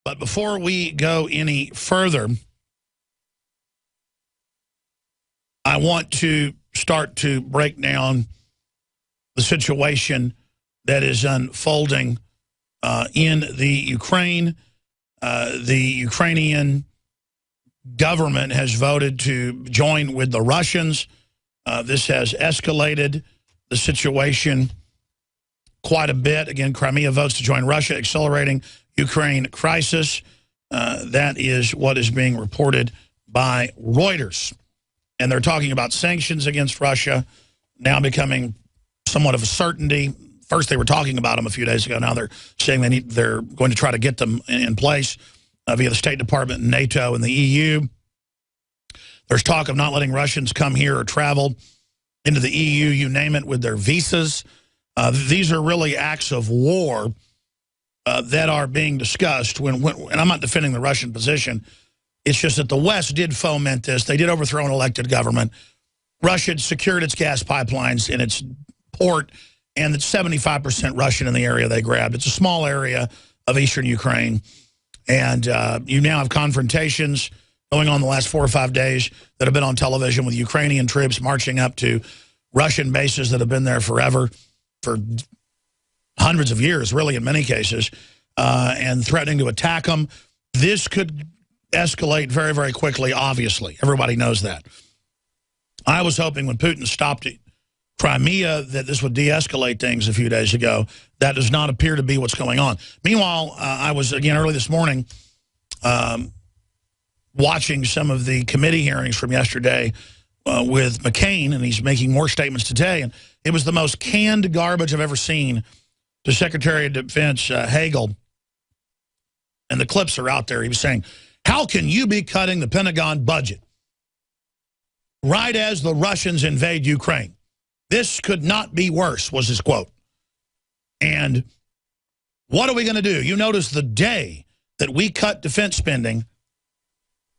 But before we go any further, I want to start to break down the situation that is unfolding in the Ukraine. The Ukrainian government has voted to join with the Russians. This has escalated the situation quite a bit. Again, Crimea votes to join Russia, accelerating Ukraine crisis. That is what is being reported by Reuters. And they're talking about sanctions against Russia now becoming somewhat of a certainty. First, they were talking about them a few days ago. Now they're saying they're going to try to get them in place via the State Department, NATO, and the EU. There's talk of not letting Russians come here or travel into the EU, you name it, with their visas. These are really acts of war that are being discussed. And I'm not defending the Russian position. It's just that the West did foment this. They did overthrow an elected government. Russia had secured its gas pipelines in its port, and it's 75% Russian in the area they grabbed. It's a small area of eastern Ukraine. And you now have confrontations going on the last 4 or 5 days that have been on television with Ukrainian troops marching up to Russian bases that have been there forever, for hundreds of years, really, in many cases, and threatening to attack them. This could escalate very, very quickly, obviously. Everybody knows that. I was hoping when Putin stopped Crimea that this would de-escalate things a few days ago. That does not appear to be what's going on. Meanwhile, I was, again, early this morning watching some of the committee hearings from yesterday with McCain, and he's making more statements today. And it was the most canned garbage I've ever seen to Secretary of Defense Hagel. And the clips are out there. He was saying, how can you be cutting the Pentagon budget right as the Russians invade Ukraine? This could not be worse, was his quote. And what are we going to do? You notice the day that we cut defense spending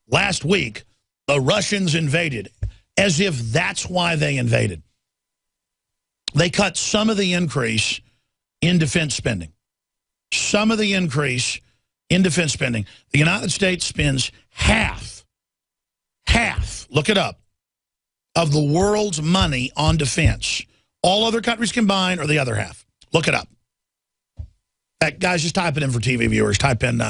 last week, the Russians invaded, as if that's why they invaded. They cut some of the increase in defense spending. Some of the increase in defense spending. The United States spends half, look it up, of the world's money on defense. All other countries combined, or the other half. Look it up. Guys, just type it in for TV viewers. Type in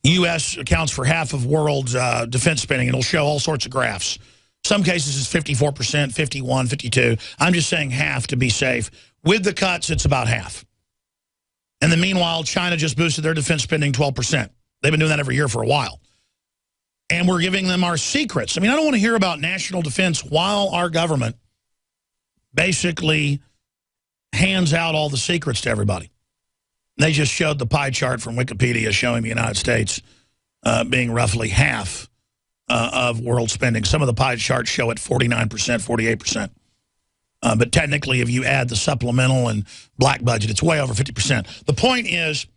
U.S. accounts for half of world's defense spending. It'll show all sorts of graphs. Some cases it's 54%, 51, 52. I'm just saying half to be safe. With the cuts, it's about half. And then meanwhile, China just boosted their defense spending 12%. They've been doing that every year for a while. And we're giving them our secrets. I mean, I don't want to hear about national defense while our government basically hands out all the secrets to everybody. They just showed the pie chart from Wikipedia showing the United States being roughly half of world spending. Some of the pie charts show it 49%, 48%. But technically, if you add the supplemental and black budget, it's way over 50%. The point is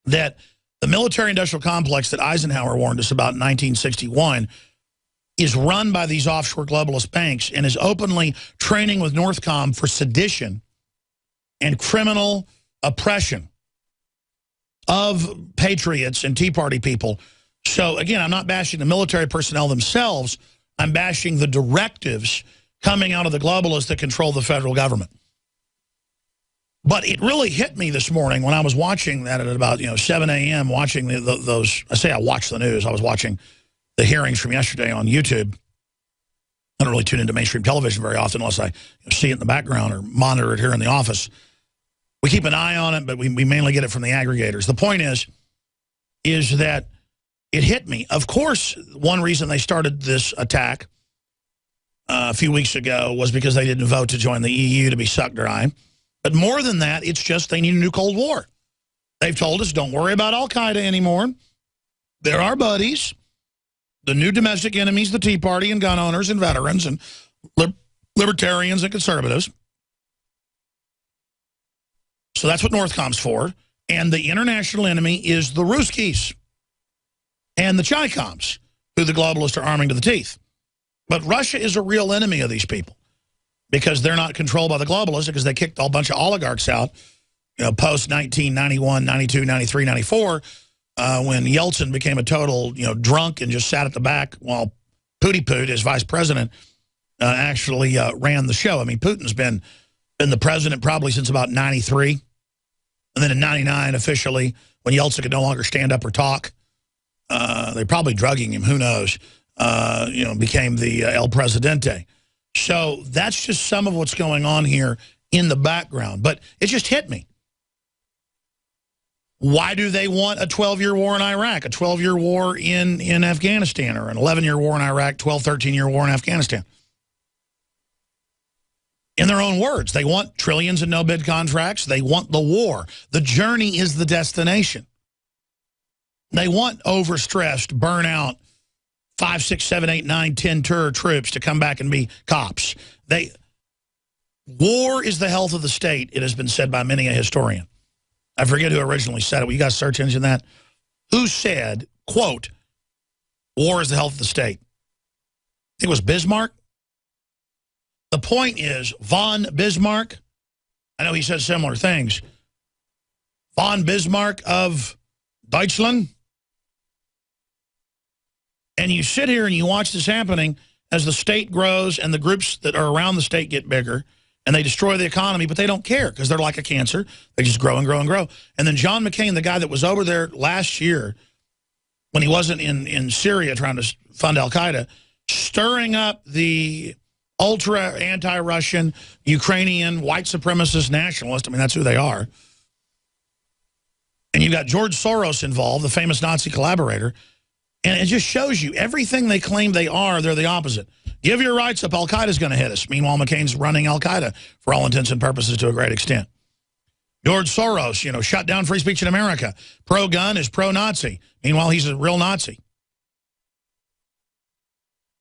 that the military-industrial complex that Eisenhower warned us about in 1961 is run by these offshore globalist banks and is openly training with Northcom for sedition and criminal oppression of patriots and Tea Party people. So, again, I'm not bashing the military personnel themselves. I'm bashing the directives coming out of the globalists that control the federal government. But it really hit me this morning when I was watching that at about 7 a.m., watching those. I say I watched the news. I was watching the hearings from yesterday on YouTube. I don't really tune into mainstream television very often unless I see it in the background or monitor it here in the office. We keep an eye on it, but we mainly get it from the aggregators. The point is that it hit me. Of course, one reason they started this attack a few weeks ago was because they didn't vote to join the EU to be sucked dry. But more than that, it's just they need a new Cold War. They've told us, don't worry about Al-Qaeda anymore. They're our buddies. The new domestic enemies, the Tea Party and gun owners and veterans and libertarians and conservatives. So that's what Northcom's for. And the international enemy is the Ruskies and the Chi-Coms, who the globalists are arming to the teeth. But Russia is a real enemy of these people because they're not controlled by the globalists, because they kicked a whole bunch of oligarchs out, post 1991, 92, 93, 94, when Yeltsin became a total, drunk and just sat at the back while Pooty Poot, his vice president, actually ran the show. I mean, Putin's been the president probably since about 93. And then in 99, officially, when Yeltsin could no longer stand up or talk, they're probably drugging him, who knows, became the El Presidente. So that's just some of what's going on here in the background. But it just hit me. Why do they want a 12-year war in Iraq, a 12-year war in Afghanistan, or an 11-year war in Iraq, 12, 13-year war in Afghanistan? In their own words, they want trillions in no-bid contracts. They want the war. The journey is the destination. They want overstressed, burnout, 5, 6, 7, 8, 9, 10 tour troops to come back and be cops. War is the health of the state, it has been said by many a historian. I forget who originally said it. Will you guys search engine that? Who said, quote, war is the health of the state? I think it was Bismarck. The point is, von Bismarck, I know he said similar things. Von Bismarck of Deutschland. And you sit here and you watch this happening as the state grows and the groups that are around the state get bigger and they destroy the economy, but they don't care because they're like a cancer. They just grow and grow and grow. And then John McCain, the guy that was over there last year when he wasn't in Syria trying to fund al-Qaeda, stirring up the ultra anti-Russian, Ukrainian, white supremacist nationalist. I mean, that's who they are. And you've got George Soros involved, the famous Nazi collaborator. And it just shows you everything they claim they are, they're the opposite. Give your rights up, al-Qaeda's going to hit us. Meanwhile, McCain's running al-Qaeda for all intents and purposes to a great extent. George Soros, shut down free speech in America. Pro-gun is pro-Nazi. Meanwhile, he's a real Nazi.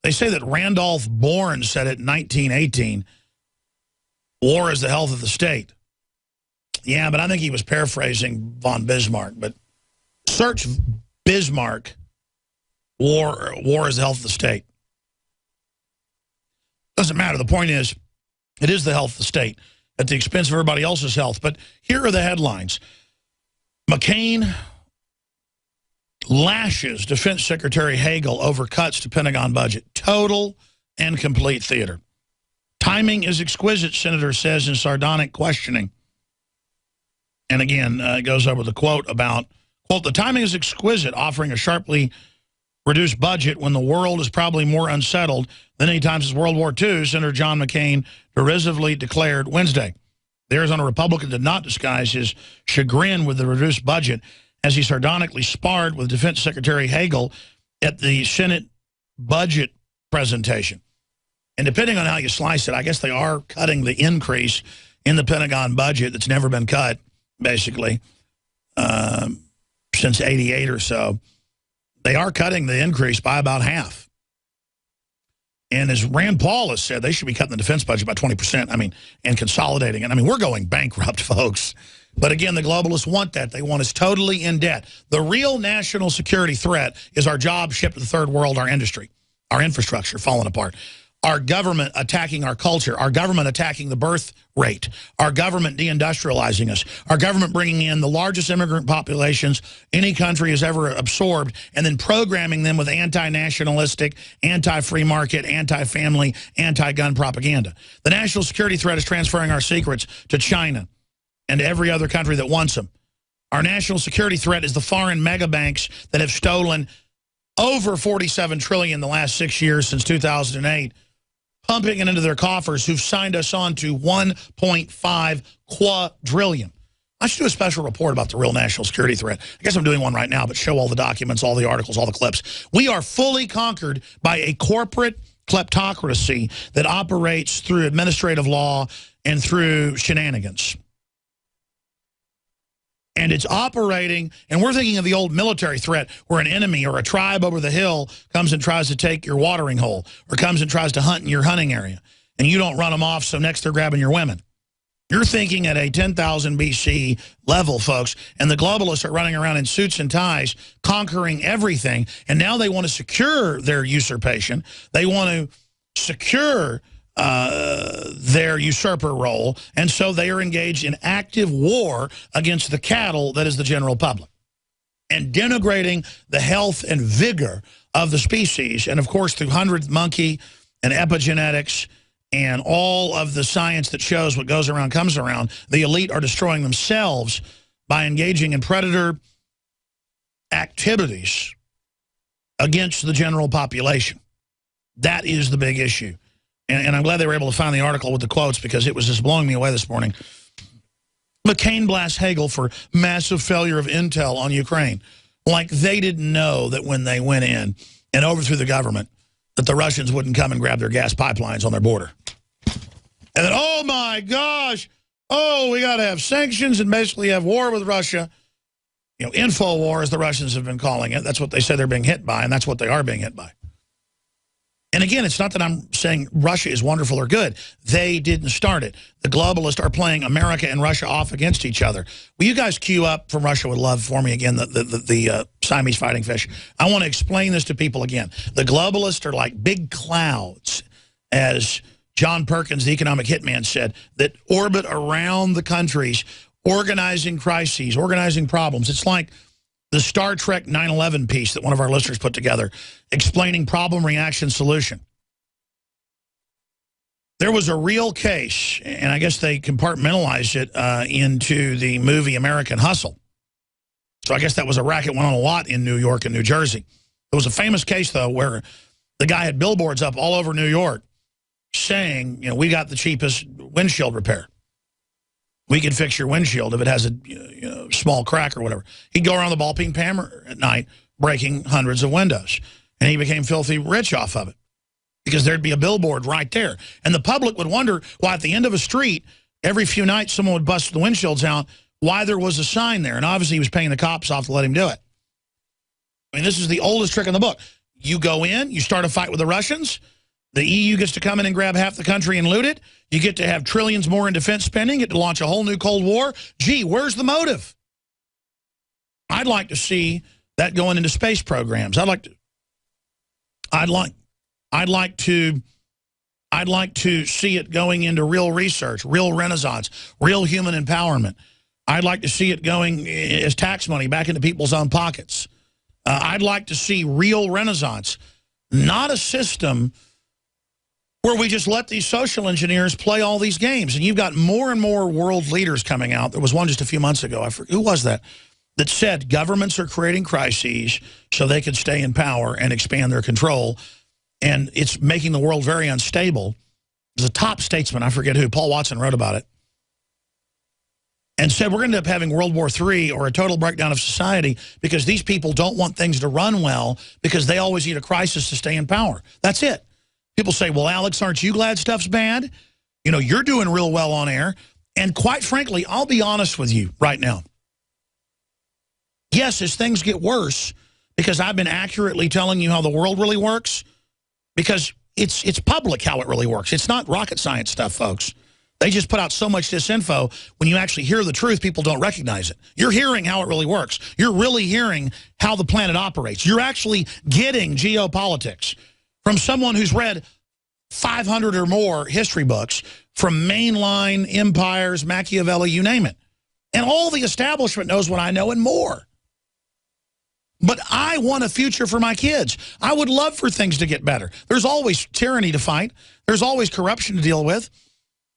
They say that Randolph Bourne said it in 1918, war is the health of the state. Yeah, but I think he was paraphrasing von Bismarck. But search Bismarck, war is the health of the state. Doesn't matter. The point is, it is the health of the state at the expense of everybody else's health. But here are the headlines. McCain lashes Defense Secretary Hagel over cuts to Pentagon budget. Total and complete theater. Timing is exquisite, Senator says in sardonic questioning. And again, it goes over the quote about, quote, the timing is exquisite, offering a sharply reduced budget when the world is probably more unsettled than any time since World War II, Senator John McCain derisively declared Wednesday. The Arizona Republican did not disguise his chagrin with the reduced budget as he sardonically sparred with Defense Secretary Hagel at the Senate budget presentation. And depending on how you slice it, I guess they are cutting the increase in the Pentagon budget that's never been cut, basically, since 88 or so. They are cutting the increase by about half. And as Rand Paul has said, they should be cutting the defense budget by 20%, and consolidating it. We're going bankrupt, folks. But again, the globalists want that. They want us totally in debt. The real national security threat is our jobs shipped to the third world, our industry, our infrastructure falling apart, our government attacking our culture, our government attacking the birth rate, our government deindustrializing us, our government bringing in the largest immigrant populations any country has ever absorbed, and then programming them with anti-nationalistic, anti-free market, anti-family, anti-gun propaganda. The national security threat is transferring our secrets to China and to every other country that wants them. Our national security threat is the foreign mega banks that have stolen over $47 trillion in the last 6 years since 2008, pumping it into their coffers, who've signed us on to $1.5 quadrillion. I should do a special report about the real national security threat. I guess I'm doing one right now, but show all the documents, all the articles, all the clips. We are fully conquered by a corporate kleptocracy that operates through administrative law and through shenanigans. And it's operating, and we're thinking of the old military threat where an enemy or a tribe over the hill comes and tries to take your watering hole or comes and tries to hunt in your hunting area. And you don't run them off, so next they're grabbing your women. You're thinking at a 10,000 BC level, folks, and the globalists are running around in suits and ties, conquering everything, and now they want to secure their usurpation. They want to secure their usurper role, and so they are engaged in active war against the cattle that is the general public. and denigrating the health and vigor of the species. And, of course, through 100th monkey and epigenetics and all of the science that shows what goes around comes around, the elite are destroying themselves by engaging in predator activities against the general population. That is the big issue. And I'm glad they were able to find the article with the quotes, because it was just blowing me away this morning. McCain blasts Hagel for massive failure of intel on Ukraine. Like they didn't know that when they went in and overthrew the government, that the Russians wouldn't come and grab their gas pipelines on their border. And then, oh my gosh, oh, we got to have sanctions and basically have war with Russia. You know, info war, as the Russians have been calling it. That's what they say they're being hit by, and that's what they are being hit by. And again, it's not that I'm saying Russia is wonderful or good. They didn't start it. The globalists are playing America and Russia off against each other. Will you guys queue up from Russia with love for me again, the Siamese fighting fish? I want to explain this to people again. The globalists are like big clouds, as John Perkins, the economic hitman, said, that orbit around the countries, organizing crises, organizing problems. It's like the Star Trek 9/11 piece that one of our listeners put together, explaining problem, reaction, solution. There was a real case, and I guess they compartmentalized it into the movie American Hustle. So I guess that was a racket went on a lot in New York and New Jersey. There was a famous case, though, where the guy had billboards up all over New York saying, you know, we got the cheapest windshield repair. We can fix your windshield if it has a small crack or whatever. He'd go around the ball peen hammer at night, breaking hundreds of windows. And he became filthy rich off of it, because there'd be a billboard right there. And the public would wonder why at the end of a street, every few nights someone would bust the windshields out, why there was a sign there. And obviously he was paying the cops off to let him do it. I mean, this is the oldest trick in the book. You go in, you start a fight with the Russians. The EU gets to come in and grab half the country and loot it. You get to have trillions more in defense spending, get to launch a whole new Cold War. Gee, where's the motive? I'd like to see that going into space programs. I'd like to see it going into real research, real renaissance, real human empowerment. I'd like to see it going as tax money back into people's own pockets. I'd like to see real renaissance, not a system where we just let these social engineers play all these games. And you've got more and more world leaders coming out. There was one just a few months ago. I forget, who was that said governments are creating crises so they can stay in power and expand their control. And it's making the world very unstable. There's a top statesman, I forget who, Paul Watson wrote about it, and said we're going to end up having World War III or a total breakdown of society because these people don't want things to run well because they always need a crisis to stay in power. That's it. People say, well, Alex, aren't you glad stuff's bad? You know, you're doing real well on air. And quite frankly, I'll be honest with you right now. Yes, as things get worse, because I've been accurately telling you how the world really works, because it's public how it really works. It's not rocket science stuff, folks. They just put out so much disinfo. When you actually hear the truth, people don't recognize it. You're hearing how it really works. You're really hearing how the planet operates. You're actually getting geopolitics from someone who's read 500 or more history books from mainline empires, Machiavelli, you name it. And all the establishment knows what I know and more. But I want a future for my kids. I would love for things to get better. There's always tyranny to fight. There's always corruption to deal with.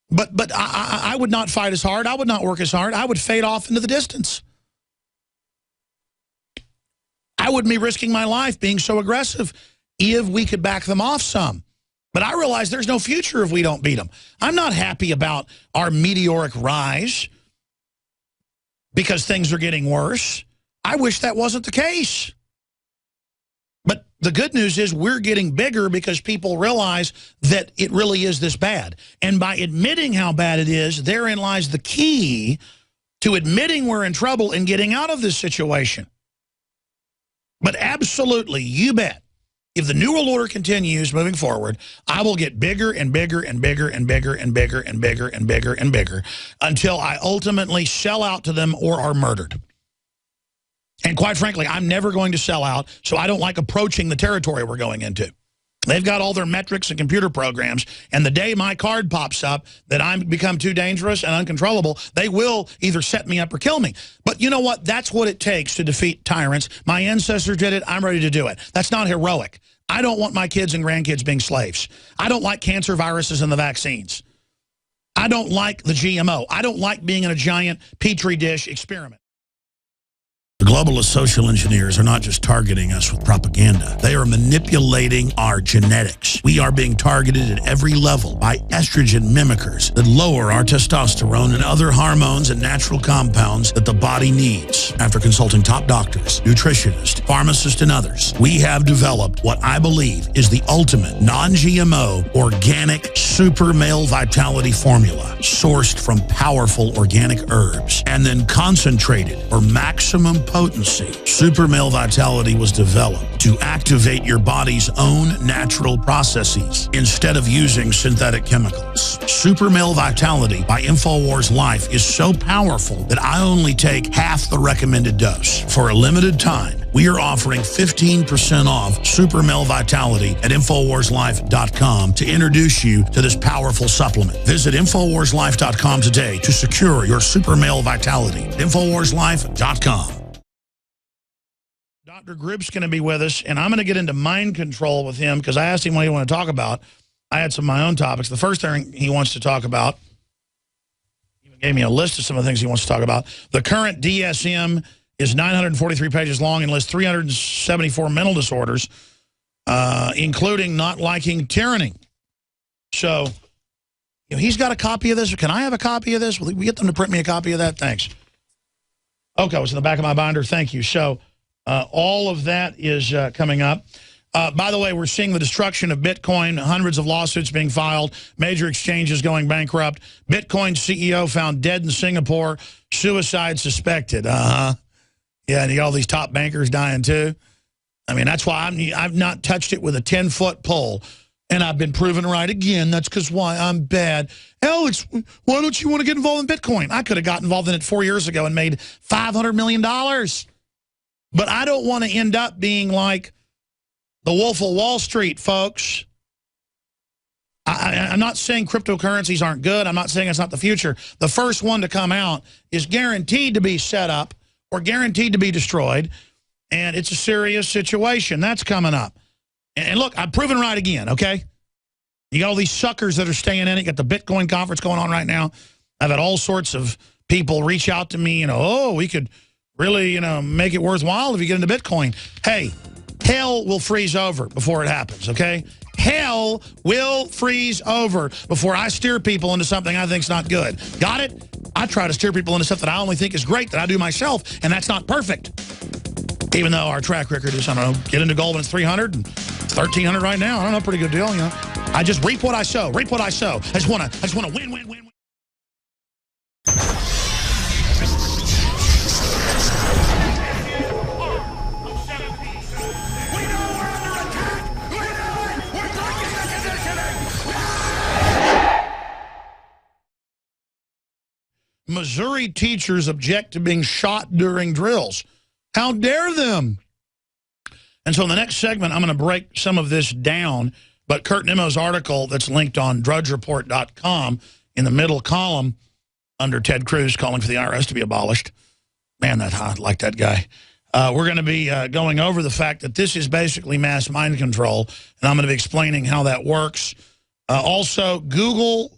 But I would not fight as hard. I would not work as hard. I would fade off into the distance. I wouldn't be risking my life being so aggressive if we could back them off some. But I realize there's no future if we don't beat them. I'm not happy about our meteoric rise because things are getting worse. I wish that wasn't the case. But the good news is we're getting bigger because people realize that it really is this bad. And by admitting how bad it is, therein lies the key to admitting we're in trouble and getting out of this situation. But absolutely, you bet, if the New World Order continues moving forward, I will get bigger and bigger and bigger and bigger and bigger and bigger and bigger and bigger until I ultimately sell out to them or are murdered. And quite frankly, I'm never going to sell out, so I don't like approaching the territory we're going into. They've got all their metrics and computer programs, and the day my card pops up that I become too dangerous and uncontrollable, they will either set me up or kill me. But you know what? That's what it takes to defeat tyrants. My ancestors did it. I'm ready to do it. That's not heroic. I don't want my kids and grandkids being slaves. I don't like cancer viruses and the vaccines. I don't like the GMO. I don't like being in a giant petri dish experiment. The globalist social engineers are not just targeting us with propaganda. They are manipulating our genetics. We are being targeted at every level by estrogen mimickers that lower our testosterone and other hormones and natural compounds that the body needs. After consulting top doctors, nutritionists, pharmacists, and others, we have developed what I believe is the ultimate non-GMO organic super male vitality formula sourced from powerful organic herbs and then concentrated for maximum potency. Super Male Vitality was developed to activate your body's own natural processes instead of using synthetic chemicals. Super Male Vitality by InfoWars Life is so powerful that I only take half the recommended dose. For a limited time, we are offering 15% off Super Male Vitality at InfoWarsLife.com to introduce you to this powerful supplement. Visit InfoWarsLife.com today to secure your Super Male Vitality. InfoWarsLife.com. Dr. Gribb's going to be with us, and I'm going to get into mind control with him because I asked him what he wanted to talk about. I had some of my own topics. The first thing he wants to talk about, he even gave me a list of some of the things he wants to talk about. The current DSM is 943 pages long and lists 374 mental disorders, including not liking tyranny. So, you know, he's got a copy of this. Can I have a copy of this? Will we get them to print me a copy of that? Thanks. Okay, it's in the back of my binder. Thank you. So, all of that is coming up. By the way, we're seeing the destruction of Bitcoin, hundreds of lawsuits being filed, major exchanges going bankrupt. Bitcoin CEO found dead in Singapore, suicide suspected. Yeah, and you got all these top bankers dying too. I mean, that's why I've not touched it with a 10-foot pole. And I've been proven right again. That's because why I'm bad. Alex, why don't you want to get involved in Bitcoin? I could have got involved in it 4 years ago and made $500 million. But I don't want to end up being like the Wolf of Wall Street, folks. I'm not saying cryptocurrencies aren't good. I'm not saying it's not the future. The first one to come out is guaranteed to be set up or guaranteed to be destroyed. And it's a serious situation. That's coming up. And look, I'm proven right again, okay? You got all these suckers that are staying in it. You got the Bitcoin conference going on right now. I've had all sorts of people reach out to me, oh, we could really, make it worthwhile if you get into Bitcoin. Hey, hell will freeze over before it happens, okay? Hell will freeze over before I steer people into something I think's not good. Got it? I try to steer people into stuff that I only think is great, that I do myself, and that's not perfect. Even though our track record is, I don't know, get into gold when it's 300 and 1,300 right now. I don't know, pretty good deal, I just reap what I sow. Reap what I sow. I just want to win, win, win, win. Missouri teachers object to being shot during drills. How dare them? And so in the next segment, I'm going to break some of this down. But Kurt Nimmo's article that's linked on drudgereport.com in the middle column under Ted Cruz calling for the IRS to be abolished. Man, I like that guy. We're going to be going over the fact that this is basically mass mind control. And I'm going to be explaining how that works. Also, Google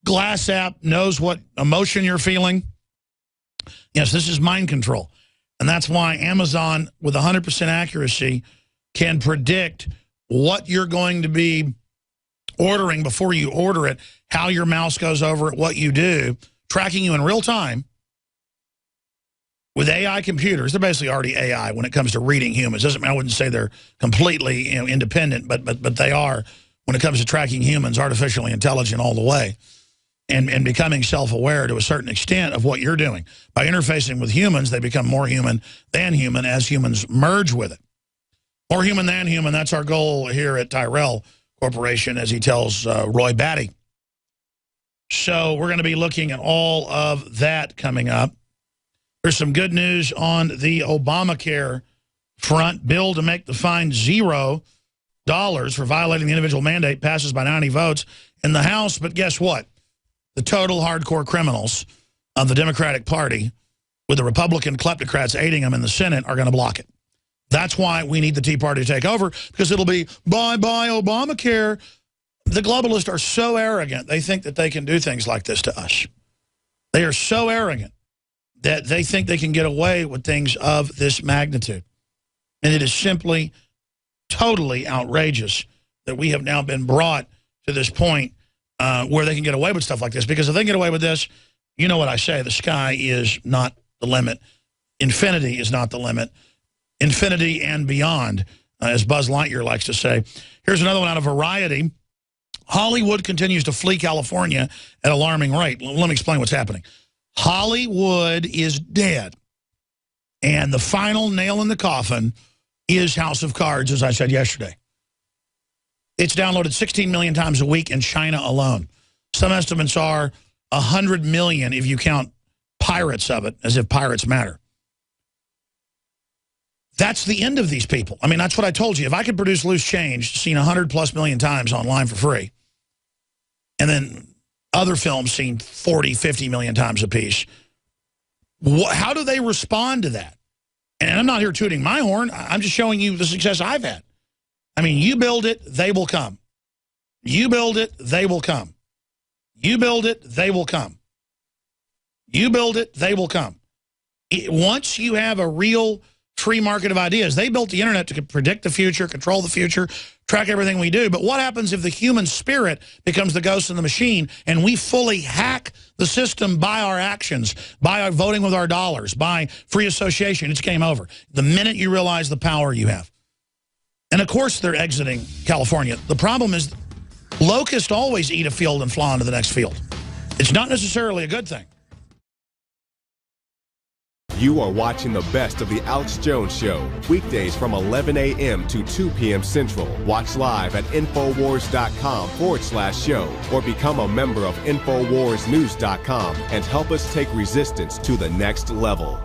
Glass app knows what emotion you're feeling. Yes, this is mind control. And that's why Amazon, with 100% accuracy, can predict what you're going to be ordering before you order it, how your mouse goes over it, what you do, tracking you in real time. With AI computers, they're basically already AI when it comes to reading humans. I wouldn't say they're completely independent, but they are when it comes to tracking humans, artificially intelligent all the way. And becoming self-aware to a certain extent of what you're doing. By interfacing with humans, they become more human than human as humans merge with it. More human than human, that's our goal here at Tyrell Corporation, as he tells Roy Batty. So we're going to be looking at all of that coming up. There's some good news on the Obamacare front. Bill to make the fine zero. for violating the individual mandate passes by 90 votes in the House. But guess what? The total hardcore criminals of the Democratic Party, with the Republican kleptocrats aiding them in the Senate, are going to block it. That's why we need the Tea Party to take over, because it'll be bye-bye Obamacare. The globalists are so arrogant, they think that they can do things like this to us. They are so arrogant that they think they can get away with things of this magnitude. And it is simply totally outrageous that we have now been brought to this point where they can get away with stuff like this. Because if they can get away with this, you know what I say, the sky is not the limit. Infinity is not the limit. Infinity and beyond, as Buzz Lightyear likes to say. Here's another one out of Variety. Hollywood continues to flee California at alarming rate. Let me explain what's happening. Hollywood is dead. And the final nail in the coffin is House of Cards, as I said yesterday. It's downloaded 16 million times a week in China alone. Some estimates are 100 million if you count pirates of it, as if pirates matter. That's the end of these people. I mean, that's what I told you. If I could produce Loose Change, seen 100+ million times online for free, and then other films seen 40, 50 million times apiece, how do they respond to that? And I'm not here tooting my horn. I'm just showing you the success I've had. I mean, you build it, they will come. You build it, they will come. You build it, they will come. You build it, they will come. Once you have a real free market of ideas, they built the internet to predict the future, control the future, track everything we do. But what happens if the human spirit becomes the ghost in the machine and we fully hack the system by our actions, by our voting with our dollars, by free association? It's game over. The minute you realize the power you have. And of course they're exiting California. The problem is locusts always eat a field and fly into the next field. It's not necessarily a good thing. You are watching the best of the Alex Jones Show, weekdays from 11 a.m. to 2 p.m. Central. Watch live at Infowars.com/show or become a member of InfoWarsNews.com and help us take resistance to the next level.